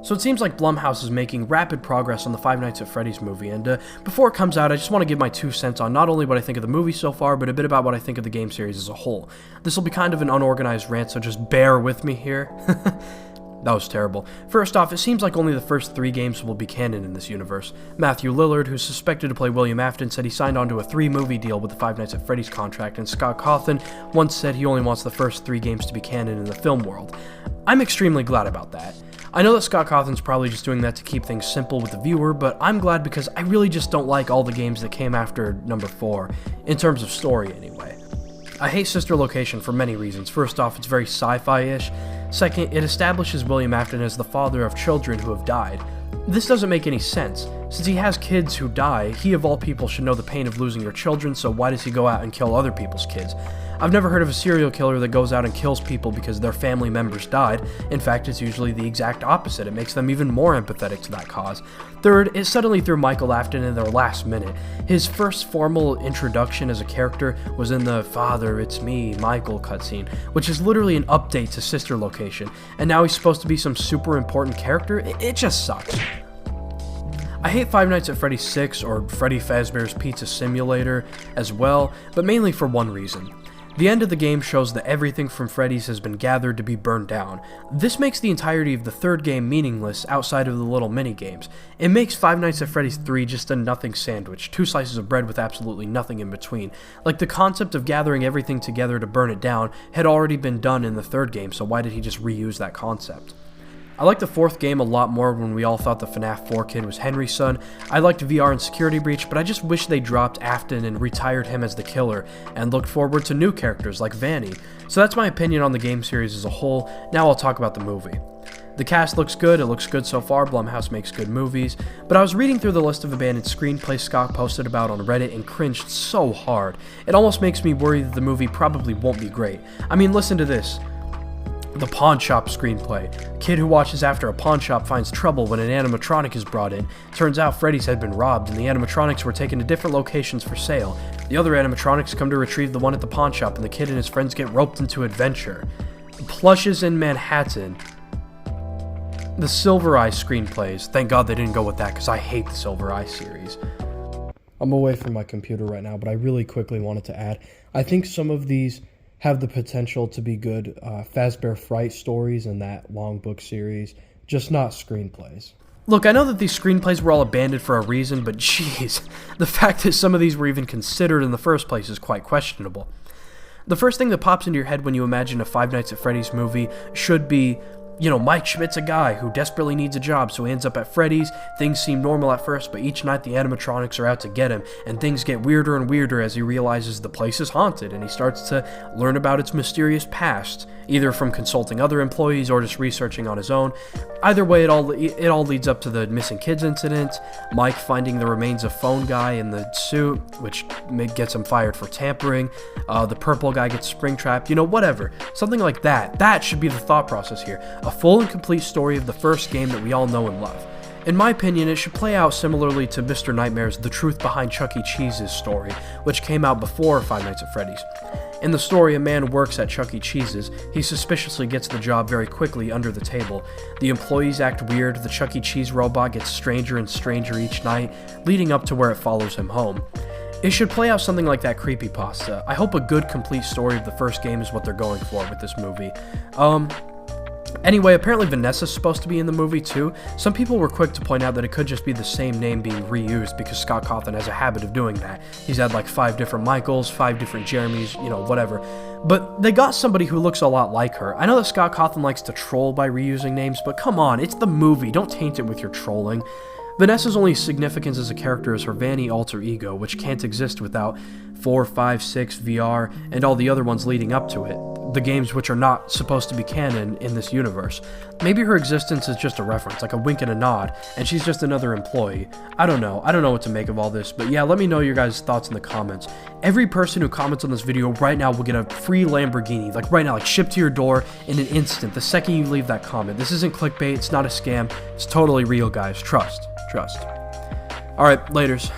So it seems like Blumhouse is making rapid progress on the Five Nights at Freddy's movie, and before it comes out, I just want to give my 2 cents on not only what I think of the movie so far, but a bit about what I think of the game series as a whole. This will be kind of an unorganized rant, so just bear with me here. That was terrible. First off, it seems like only the first 3 games will be canon in this universe. Matthew Lillard, who's suspected to play William Afton, said he signed onto a 3-movie deal with the Five Nights at Freddy's contract, and Scott Cawthon once said he only wants the first 3 games to be canon in the film world. I'm extremely glad about that. I know that Scott Cawthon's probably just doing that to keep things simple with the viewer, but I'm glad because I really just don't like all the games that came after number 4, in terms of story anyway. I hate Sister Location for many reasons. First off, it's very sci-fi-ish. Second, it establishes William Afton as the father of children who have died. This doesn't make any sense. Since he has kids who die, he of all people should know the pain of losing your children, so why does he go out and kill other people's kids? I've never heard of a serial killer that goes out and kills people because their family members died. In fact, it's usually the exact opposite. It makes them even more empathetic to that cause. Third, it suddenly threw Michael Afton in their last minute. His first formal introduction as a character was in the "Father, it's me, Michael" cutscene, which is literally an update to Sister Location, and now he's supposed to be some super important character? It just sucks. I hate Five Nights at Freddy's 6 or Freddy Fazbear's Pizza Simulator as well, but mainly for one reason. The end of the game shows that everything from Freddy's has been gathered to be burned down. This makes the entirety of the third game meaningless outside of the little mini-games. It makes Five Nights at Freddy's 3 just a nothing sandwich, 2 slices of bread with absolutely nothing in between. Like the concept of gathering everything together to burn it down had already been done in the third game, so why did he just reuse that concept? I liked the 4th game a lot more when we all thought the FNAF 4 kid was Henry's son. I liked VR and Security Breach, but I just wish they dropped Afton and retired him as the killer, and looked forward to new characters like Vanny. So that's my opinion on the game series as a whole. Now I'll talk about the movie. The cast looks good, it looks good so far, Blumhouse makes good movies, but I was reading through the list of abandoned screenplays Scott posted about on Reddit and cringed so hard. It almost makes me worry that the movie probably won't be great. I mean, listen to this. The pawn shop screenplay. Kid who watches after a pawn shop finds trouble when an animatronic is brought in. Turns out Freddy's had been robbed and the animatronics were taken to different locations for sale. The other animatronics come to retrieve the one at the pawn shop and the kid and his friends get roped into adventure. Plushes in Manhattan. The Silver Eye screenplays. Thank God they didn't go with that because I hate the Silver Eye series. I'm away from my computer right now, but I really quickly wanted to add, I think some of these have the potential to be good Fazbear Fright stories in that long book series, just not screenplays. Look, I know that these screenplays were all abandoned for a reason, but jeez, the fact that some of these were even considered in the first place is quite questionable. The first thing that pops into your head when you imagine a Five Nights at Freddy's movie should be, you know, Mike Schmidt's a guy who desperately needs a job, so he ends up at Freddy's. Things seem normal at first, but each night the animatronics are out to get him, and things get weirder and weirder as he realizes the place is haunted, and he starts to learn about its mysterious past, either from consulting other employees or just researching on his own. Either way, it all leads up to the missing kids incident, Mike finding the remains of Phone Guy in the suit, which gets him fired for tampering, the purple guy gets springtrapped, you know, whatever. Something like that. That should be the thought process here. A full and complete story of the first game that we all know and love. In my opinion, it should play out similarly to Mr. Nightmare's The Truth Behind Chuck E. Cheese's story, which came out before Five Nights at Freddy's. In the story, a man works at Chuck E. Cheese's. He suspiciously gets the job very quickly under the table. The employees act weird, the Chuck E. Cheese robot gets stranger and stranger each night, leading up to where it follows him home. It should play out something like that creepypasta. I hope a good, complete story of the first game is what they're going for with this movie. Anyway, apparently Vanessa's supposed to be in the movie too. Some people were quick to point out that it could just be the same name being reused because Scott Cawthon has a habit of doing that. He's had like 5 different Michaels, 5 different Jeremys, you know, whatever. But they got somebody who looks a lot like her. I know that Scott Cawthon likes to troll by reusing names, but come on, it's the movie. Don't taint it with your trolling. Vanessa's only significance as a character is her Vanny alter ego, which can't exist without 4, 5, 6, VR, and all the other ones leading up to it. The games which are not supposed to be canon in this universe. Maybe her existence is just a reference, like a wink and a nod, and she's just another employee. I don't know what to make of all this, but yeah, let me know your guys' thoughts in the comments. Every person who comments on this video right now will get a free Lamborghini, like right now, like shipped to your door in an instant, the second you leave that comment. This isn't clickbait, it's not a scam, it's totally real, guys. Trust. Alright, laters.